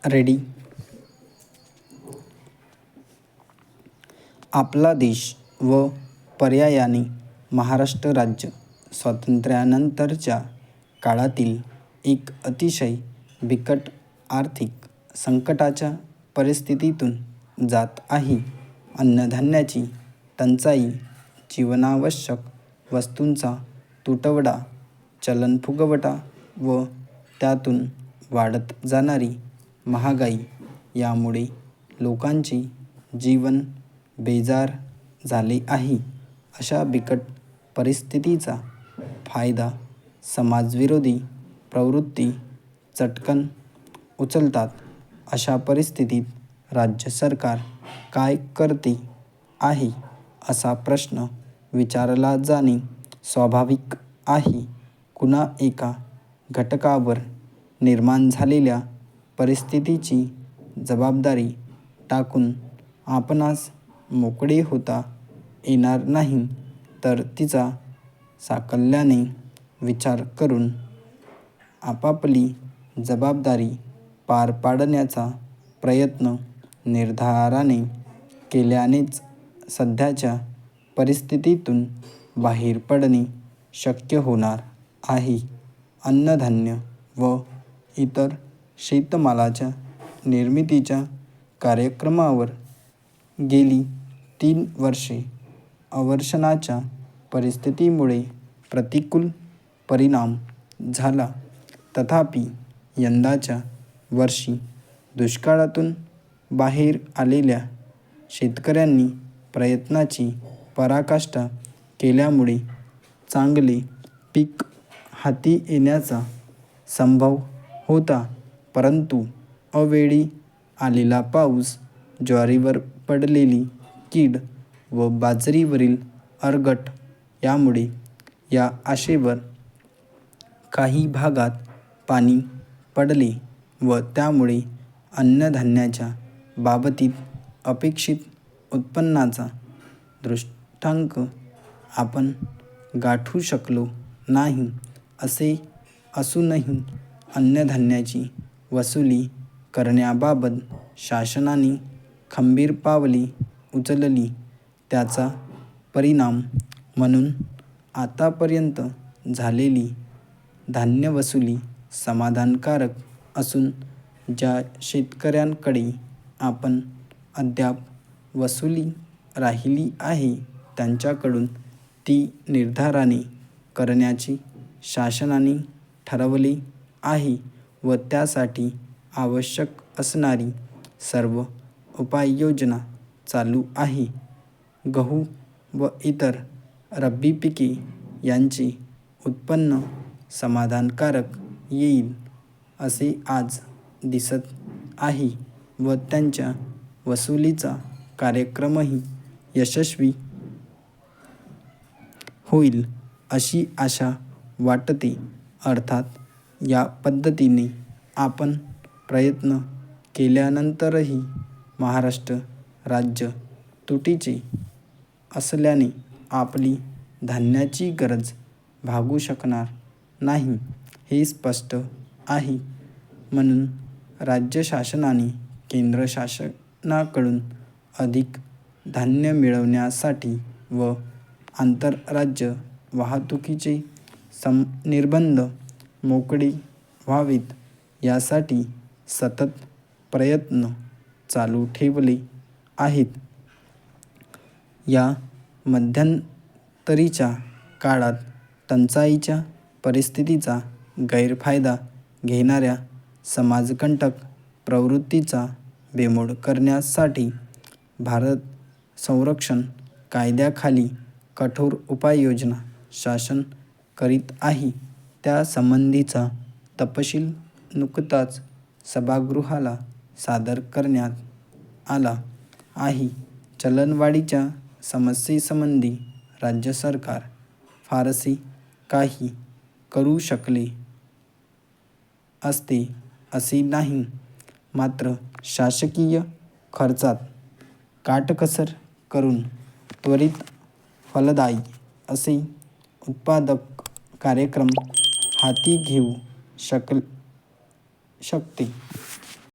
Ready. आपला देश व पर्यायाने महाराष्ट्र राज्य स्वातंत्र्यानंतरच्या काळातील एक अतिशय बिकट आर्थिक संकटाच्या परिस्थितीतून जात आहे. अन्नधान्याची टंचाई, जीवनावश्यक वस्तूंचा तुटवडा, चलनफुगवटा व त्यातून वाढत जाणारी महागाई यामुळे लोकांचे जीवन बेजार झाले आहे. अशा बिकट परिस्थितीचा फायदा समाजविरोधी प्रवृत्ती चटकन उचलतात. अशा परिस्थितीत राज्य सरकार काय करते आहे असा प्रश्न विचारला जाणे स्वाभाविक आहे. कुणा एका घटकावर निर्माण झालेल्या परिस्थितीची जबाबदारी टाकून आपणास मोकळे होता येणार नाही, तर तिचा साकल्याने विचार करून आपापली जबाबदारी पार पाडण्याचा प्रयत्न निर्धाराने केल्यानेच सध्याच्या परिस्थितीतून बाहेर पडणे शक्य होणार आहे. अन्नधान्य व इतर शेतमालाच्या निर्मितीच्या कार्यक्रमावर गेली 3 वर्षे अवर्षणाच्या परिस्थितीमुळे प्रतिकूल परिणाम झाला. तथापि यंदाच्या वर्षी दुष्काळातून बाहेर आलेल्या शेतकऱ्यांनी प्रयत्नाची पराकाष्ठा केल्यामुळे चांगले पीक हाती येण्याचा संभव होता. परंतु अवेळी आलेला पाऊस, ज्वारीवर पडलेली कीड व बाजरीवरील अळगट यामुळे या आशेवर काही भागात पाणी पडले व त्यामुळे अन्नधान्याच्या बाबतीत अपेक्षित उत्पन्नाचा दृष्टांक आपण गाठू शकलो नाही. असे असूनही अन्नधान्याची वसुली करण्याबाबत शासनाने खंबीर पावले उचलली. त्याचा परिणाम म्हणून आतापर्यंत झालेली धान्य वसुली समाधानकारक असून ज्या शेतकऱ्यांकडे आपण अद्याप वसुली राहिली आहे त्यांच्याकडून ती निर्धाराने करण्याचे शासनाने ठरवले आहे व त्यासाठी आवश्यक असणारी सर्व उपाययोजना चालू आहे. गहू व इतर रब्बी पिके यांचे उत्पन्न समाधानकारक येईल असे आज दिसत आहे व त्यांच्या वसुलीचा कार्यक्रमही यशस्वी होईल अशी आशा वाटते. अर्थात या पद्धतीने आपण प्रयत्न केल्यानंतरही महाराष्ट्र राज्य तुटीचे असल्याने आपली धान्याची गरज भागू शकणार नाही हे स्पष्ट आहे. म्हणून राज्य शासनाने केंद्र शासनाकडून अधिक धान्य मिळवण्यासाठी व आंतरराज्य वाहतुकीचे निर्बंध मोकळे व्हावेत यासाठी सतत प्रयत्न चालू ठेवले आहेत. या मध्यंतरीच्या काळात टंचाईच्या परिस्थितीचा गैरफायदा घेणाऱ्या समाजकंटक प्रवृत्तीचा बेमोड करण्यासाठी भारत संरक्षण कायद्याखाली कठोर उपाययोजना शासन करीत आहे. त्यासंबंधीचा तपशील नुकताच सभागृहाला सादर करण्यात आला आहे. चलनवाढीच्या समस्येसंबंधी राज्य सरकार फारसे काही करू शकले असते असे नाही, मात्र शासकीय खर्चात काटकसर करून त्वरित फलदायी असे उत्पादक कार्यक्रम हाती घेऊ शकते.